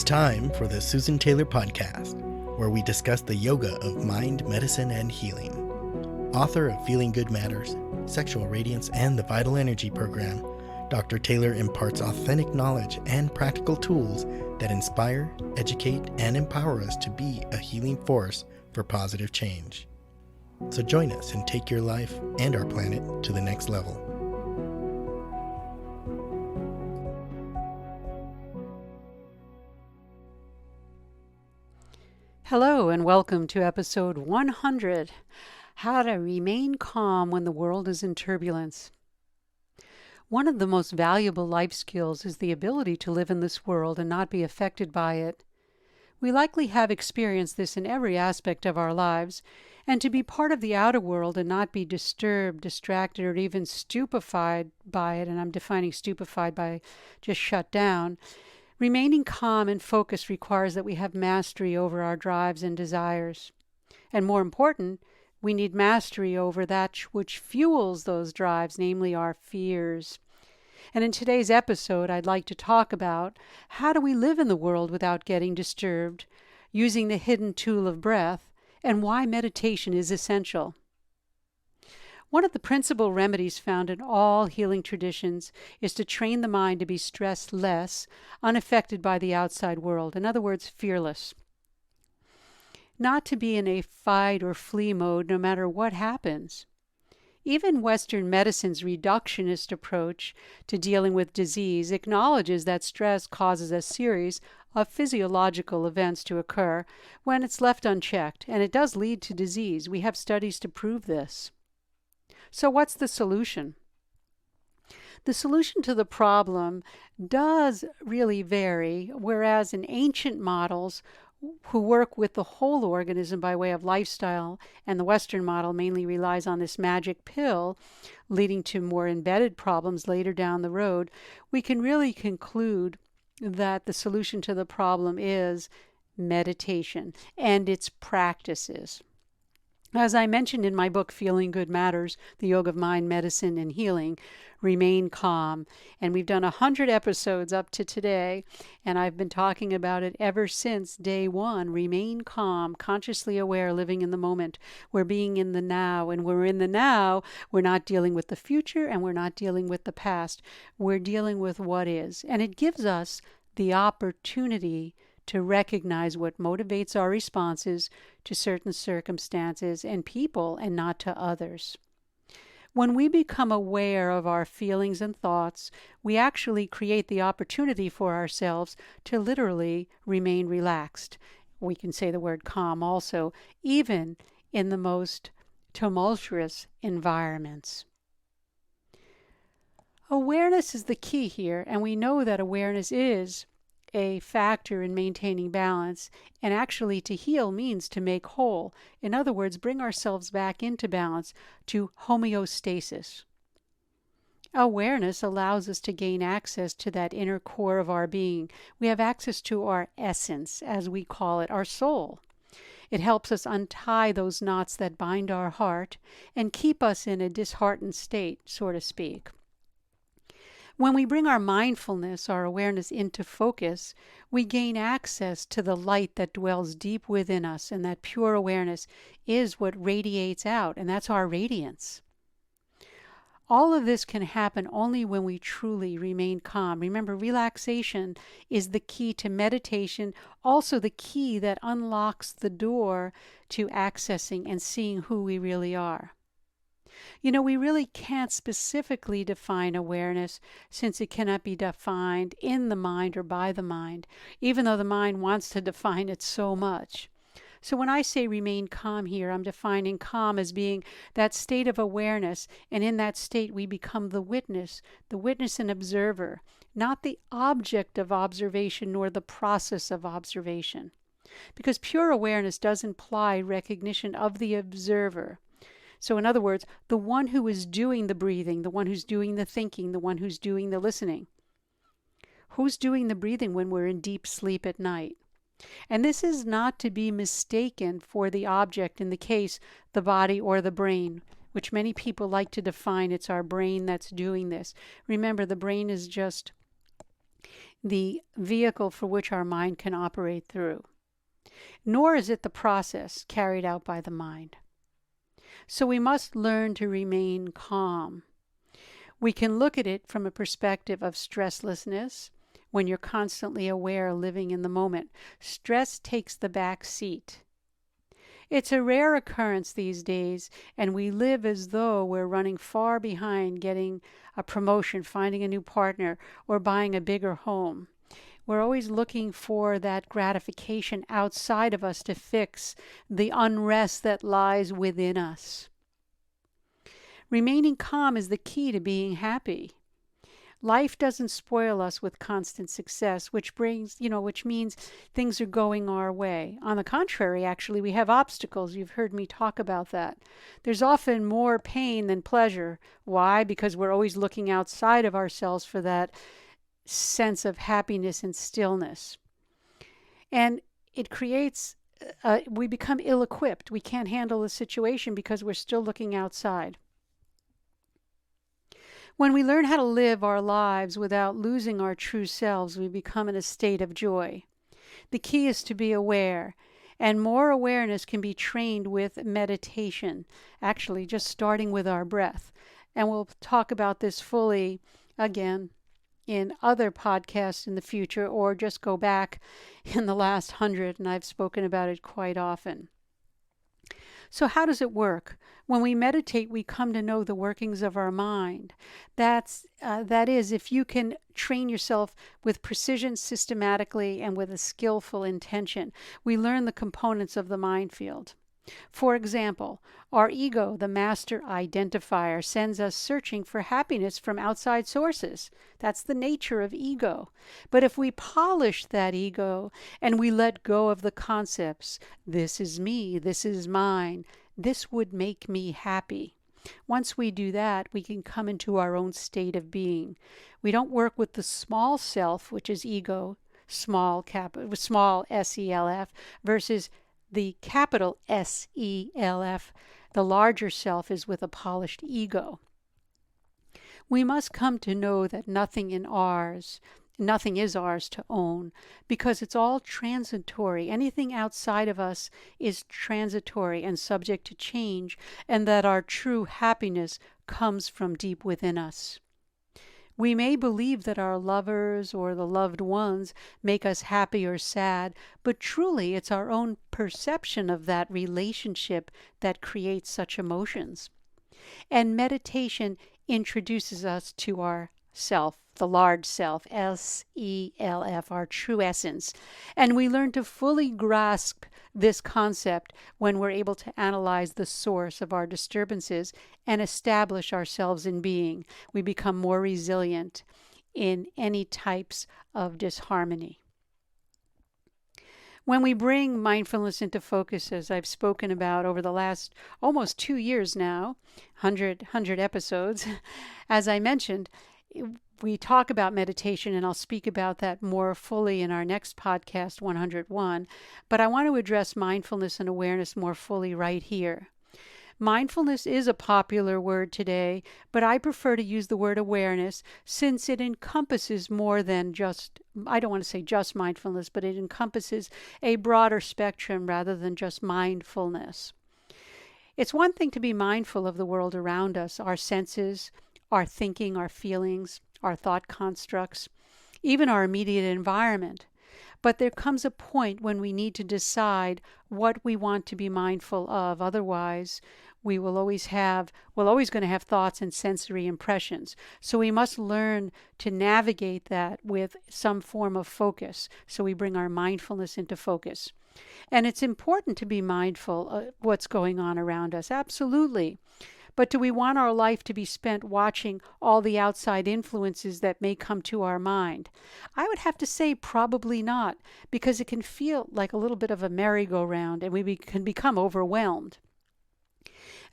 time for the Susan Taylor Podcast, where we discuss the yoga of mind, medicine, and healing. Author of Feeling Good Matters, Sexual Radiance, and the Vital Energy Program, Dr. Taylor imparts authentic knowledge and practical tools that inspire, educate, and empower us to be a healing force for positive change. So join us and take your life and our planet to the next level. Hello and welcome to episode 100, How to Remain Calm When the World is in Turbulence. One of the most valuable life skills is the ability to live in this world and not be affected by it. We likely have experienced this in every aspect of our lives, and to be part of the outer world and not be disturbed, distracted, or even stupefied by it, and I'm defining stupefied by just shut down. Remaining calm and focused requires that we have mastery over our drives and desires. And more important, we need mastery over that which fuels those drives, namely our fears. And in today's episode, I'd like to talk about how do we live in the world without getting disturbed, using the hidden tool of breath, and why meditation is essential. One of the principal remedies found in all healing traditions is to train the mind to be stress-less, unaffected by the outside world. In other words, fearless. Not to be in a fight or flee mode no matter what happens. Even Western medicine's reductionist approach to dealing with disease acknowledges that stress causes a series of physiological events to occur when it's left unchecked, and it does lead to disease. We have studies to prove this. So what's the solution? The solution to the problem does really vary, whereas in ancient models who work with the whole organism by way of lifestyle, and the Western model mainly relies on this magic pill, leading to more embedded problems later down the road, we can really conclude that the solution to the problem is meditation and its practices. As I mentioned in my book, Feeling Good Matters, The Yoga of Mind, Medicine, and Healing, remain calm. And we've done 100 episodes up to today, and I've been talking about it ever since day one. Remain calm, consciously aware, living in the moment. We're being in the now, and we're in the now. We're not dealing with the future, and we're not dealing with the past. We're dealing with what is. And it gives us the opportunity to recognize what motivates our responses to certain circumstances and people and not to others. When we become aware of our feelings and thoughts, we actually create the opportunity for ourselves to literally remain relaxed. We can say the word calm also, even in the most tumultuous environments. Awareness is the key here, and we know that awareness is a factor in maintaining balance, and actually to heal means to make whole. In other words, bring ourselves back into balance, to homeostasis. Awareness allows us to gain access to that inner core of our being. We have access to our essence, as we call it, our soul. It helps us untie those knots that bind our heart and keep us in a disheartened state, so to speak. When we bring our mindfulness, our awareness into focus, we gain access to the light that dwells deep within us, and that pure awareness is what radiates out, and that's our radiance. All of this can happen only when we truly remain calm. Remember, relaxation is the key to meditation, also the key that unlocks the door to accessing and seeing who we really are. You know, we really can't specifically define awareness since it cannot be defined in the mind or by the mind, even though the mind wants to define it so much. So when I say remain calm here, I'm defining calm as being that state of awareness, and in that state we become the witness and observer, not the object of observation nor the process of observation. Because pure awareness does imply recognition of the observer. So in other words, the one who is doing the breathing, the one who's doing the thinking, the one who's doing the listening. Who's doing the breathing when we're in deep sleep at night? And this is not to be mistaken for the object, in the case, the body or the brain, which many people like to define. It's our brain that's doing this. Remember, the brain is just the vehicle for which our mind can operate through, nor is it the process carried out by the mind. So we must learn to remain calm. We can look at it from a perspective of stresslessness when you're constantly aware, living in the moment. Stress takes the back seat. It's a rare occurrence these days, and we live as though we're running far behind getting a promotion, finding a new partner, or buying a bigger home. We're always looking for that gratification outside of us to fix the unrest that lies within us. Remaining calm is the key to being happy. Life doesn't spoil us with constant success, which means things are going our way. On the contrary, actually, we have obstacles. You've heard me talk about that. There's often more pain than pleasure. Why? Because we're always looking outside of ourselves for that sense of happiness and stillness. And it creates, we become ill-equipped. We can't handle the situation because we're still looking outside. When we learn how to live our lives without losing our true selves, we become in a state of joy. The key is to be aware, and more awareness can be trained with meditation, actually just starting with our breath. And we'll talk about this fully again in other podcasts in the future, or just go back in the last 100, and I've spoken about it quite often. So how does it work? When we meditate, we come to know the workings of our mind. That is, if you can train yourself with precision, systematically, and with a skillful intention, we learn the components of the mind field. For example, our ego, the master identifier, sends us searching for happiness from outside sources. That's the nature of ego. But if we polish that ego and we let go of the concepts, this is me, this is mine, this would make me happy. Once we do that, we can come into our own state of being. We don't work with the small self, which is ego, small S-E-L-F, versus the capital S-E-L-F, the larger self, is with a polished ego. We must come to know that nothing is ours to own, because it's all transitory. Anything outside of us is transitory and subject to change, and that our true happiness comes from deep within us. We may believe that our lovers or the loved ones make us happy or sad, but truly it's our own perception of that relationship that creates such emotions. And meditation introduces us to our self, the large self, S-E-L-F, our true essence. And we learn to fully grasp this concept when we're able to analyze the source of our disturbances and establish ourselves in being. We become more resilient in any types of disharmony. When we bring mindfulness into focus, as I've spoken about over the last almost 2 years now, 100 episodes, as I mentioned, we talk about meditation, and I'll speak about that more fully in our next podcast, 101. But I want to address mindfulness and awareness more fully right here. Mindfulness is a popular word today, but I prefer to use the word awareness since it encompasses more than just, I don't want to say just mindfulness, but it encompasses a broader spectrum rather than just mindfulness. It's one thing to be mindful of the world around us, our senses, our thinking, our feelings, our thought constructs, even our immediate environment. But there comes a point when we need to decide what we want to be mindful of. Otherwise, we're always going to have thoughts and sensory impressions. So we must learn to navigate that with some form of focus. So we bring our mindfulness into focus. And it's important to be mindful of what's going on around us. Absolutely. But do we want our life to be spent watching all the outside influences that may come to our mind? I would have to say probably not, because it can feel like a little bit of a merry-go-round and we can become overwhelmed.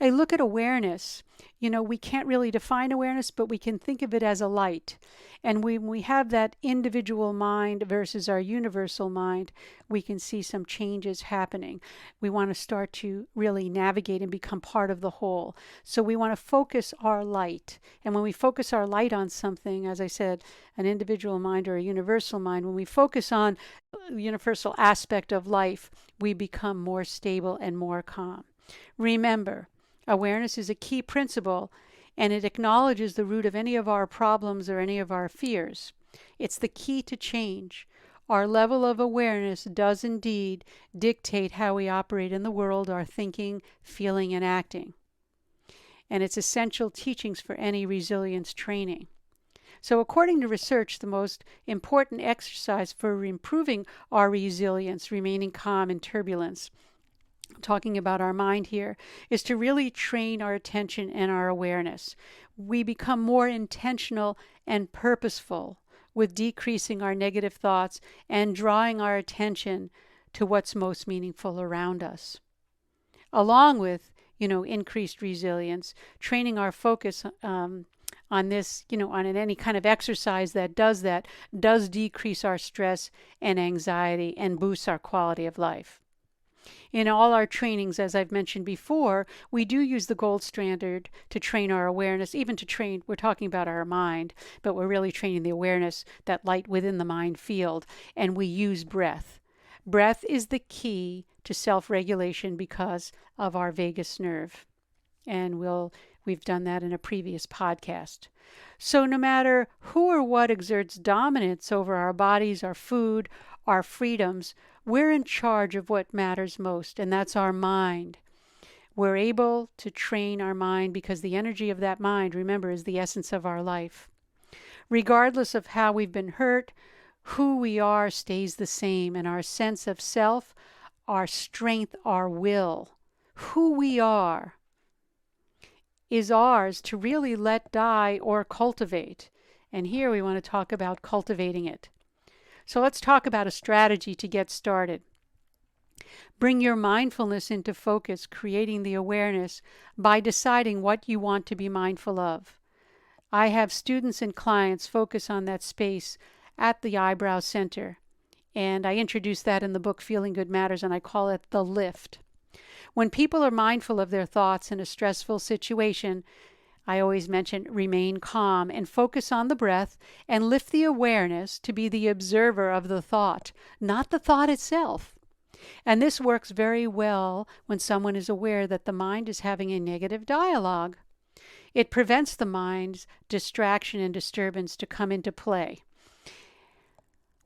A look at awareness. We can't really define awareness, but we can think of it as a light. And when we have that individual mind versus our universal mind, we can see some changes happening. We want to start to really navigate and become part of the whole. So we want to focus our light. And when we focus our light on something, as I said, an individual mind or a universal mind, when we focus on the universal aspect of life, we become more stable and more calm. Remember, awareness is a key principle, and it acknowledges the root of any of our problems or any of our fears. It's the key to change. Our level of awareness does indeed dictate how we operate in the world, our thinking, feeling, and acting. And it's essential teachings for any resilience training. So according to research, the most important exercise for improving our resilience, remaining calm in turbulence, talking about our mind here, is to really train our attention and our awareness. We become more intentional and purposeful with decreasing our negative thoughts and drawing our attention to what's most meaningful around us. Along with, increased resilience, training our focus on this, on any kind of exercise that does decrease our stress and anxiety and boosts our quality of life. In all our trainings, as I've mentioned before, we do use the gold standard to train our awareness, even to train, we're talking about our mind, but we're really training the awareness, that light within the mind field, and we use breath. Breath is the key to self-regulation because of our vagus nerve. And we've done that in a previous podcast. So no matter who or what exerts dominance over our bodies, our food, our freedoms, we're in charge of what matters most, and that's our mind. We're able to train our mind because the energy of that mind, remember, is the essence of our life. Regardless of how we've been hurt, who we are stays the same, and our sense of self, our strength, our will, who we are, is ours to really let die or cultivate. And here we want to talk about cultivating it. So let's talk about a strategy to get started. Bring your mindfulness into focus, creating the awareness by deciding what you want to be mindful of. I have students and clients focus on that space at the eyebrow center. And I introduce that in the book Feeling Good Matters, and I call it the lift. When people are mindful of their thoughts in a stressful situation, I always mention remain calm and focus on the breath and lift the awareness to be the observer of the thought, not the thought itself. And this works very well when someone is aware that the mind is having a negative dialogue. It prevents the mind's distraction and disturbance to come into play.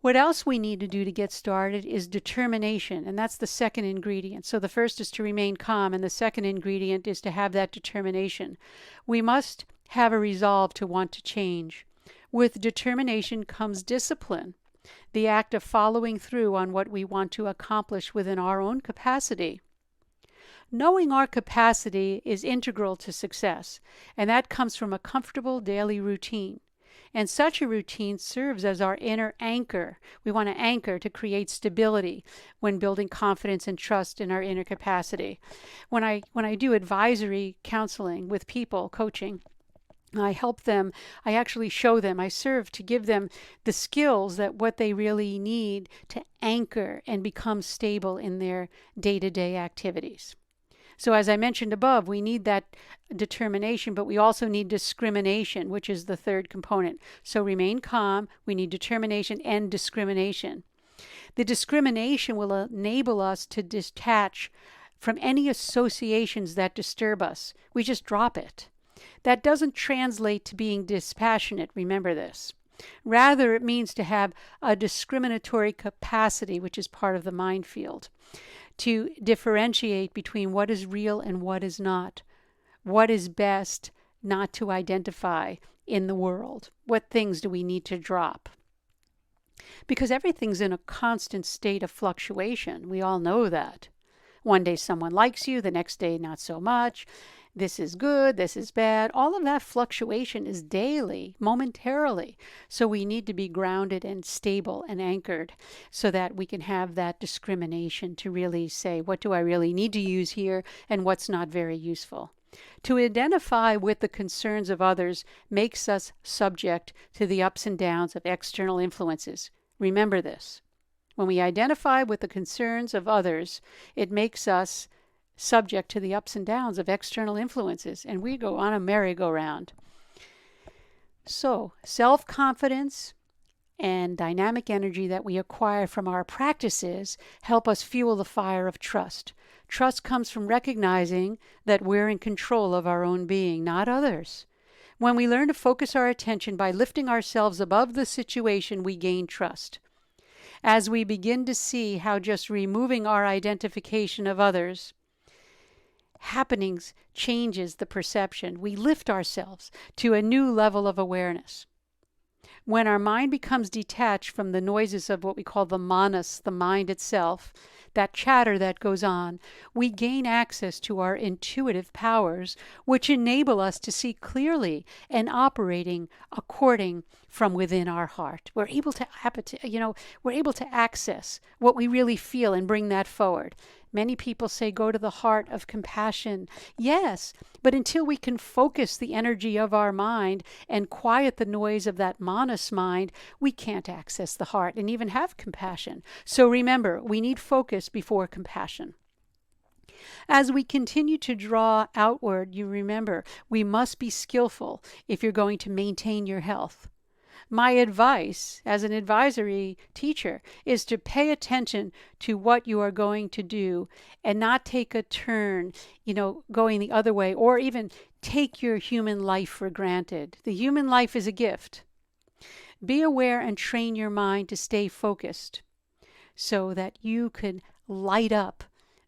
What else we need to do to get started is determination, and that's the second ingredient. So the first is to remain calm, and the second ingredient is to have that determination. We must have a resolve to want to change. With determination comes discipline, the act of following through on what we want to accomplish within our own capacity. Knowing our capacity is integral to success, and that comes from a comfortable daily routine. And such a routine serves as our inner anchor. We want to anchor to create stability when building confidence and trust in our inner capacity. When I do advisory counseling with people, coaching, I help them, I actually show them, I serve to give them the skills that what they really need to anchor and become stable in their day-to-day activities. So as I mentioned above, we need that determination, but we also need discrimination, which is the third component. So remain calm, we need determination and discrimination. The discrimination will enable us to detach from any associations that disturb us. We just drop it. That doesn't translate to being dispassionate, remember this. Rather, it means to have a discriminatory capacity, which is part of the mind field, to differentiate between what is real and what is not, what is best not to identify in the world, what things do we need to drop. Because everything's in a constant state of fluctuation. We all know that. One day someone likes you, the next day not so much. This is good, this is bad. All of that fluctuation is daily, momentarily. So we need to be grounded and stable and anchored so that we can have that discrimination to really say, what do I really need to use here and what's not very useful. To identify with the concerns of others makes us subject to the ups and downs of external influences. Remember this. When we identify with the concerns of others, it makes us subject to the ups and downs of external influences, and we go on a merry-go-round. So, self-confidence and dynamic energy that we acquire from our practices help us fuel the fire of trust. Trust comes from recognizing that we're in control of our own being, not others. When we learn to focus our attention by lifting ourselves above the situation, we gain trust. As we begin to see how just removing our identification of others happenings changes the perception, we lift ourselves to a new level of awareness. When our mind becomes detached from the noises of what we call the manas, the mind itself, that chatter that goes on, we gain access to our intuitive powers, which enable us to see clearly and operating according from within our heart. We're able to access what we really feel and bring that forward. Many people say go to the heart of compassion. Yes, but until we can focus the energy of our mind and quiet the noise of that manas mind, we can't access the heart and even have compassion. So remember, we need focus before compassion. As we continue to draw outward, you remember, we must be skillful if you're going to maintain your health. My advice as an advisory teacher is to pay attention to what you are going to do and not take a turn, going the other way, or even take your human life for granted. The human life is a gift. Be aware and train your mind to stay focused so that you can light up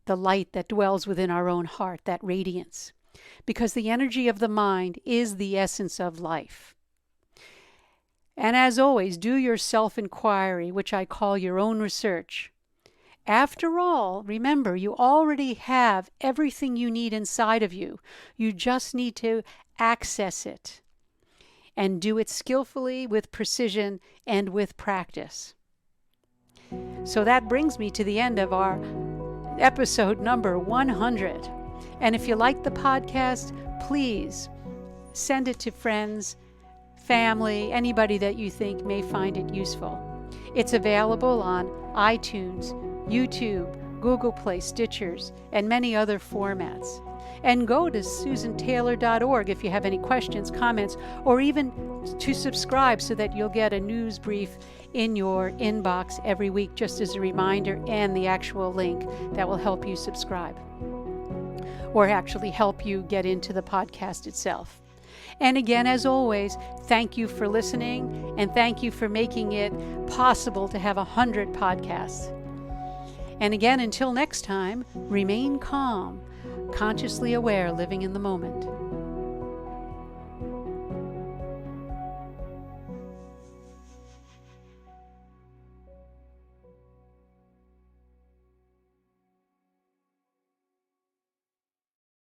the light that dwells within our own heart, that radiance. Because the energy of the mind is the essence of life. And as always, do your self-inquiry, which I call your own research. After all, remember, you already have everything you need inside of you. You just need to access it and do it skillfully, with precision, and with practice. So that brings me to the end of our episode number 100. And if you like the podcast, please send it to friends, family, anybody that you think may find it useful. It's available on iTunes, YouTube, Google Play, Stitchers, and many other formats. And go to susantaylor.org if you have any questions, comments, or even to subscribe so that you'll get a news brief in your inbox every week, just as a reminder, and the actual link that will help you subscribe or actually help you get into the podcast itself. And again, as always, thank you for listening, and thank you for making it possible to have 100 podcasts. And again, until next time, remain calm, consciously aware, living in the moment.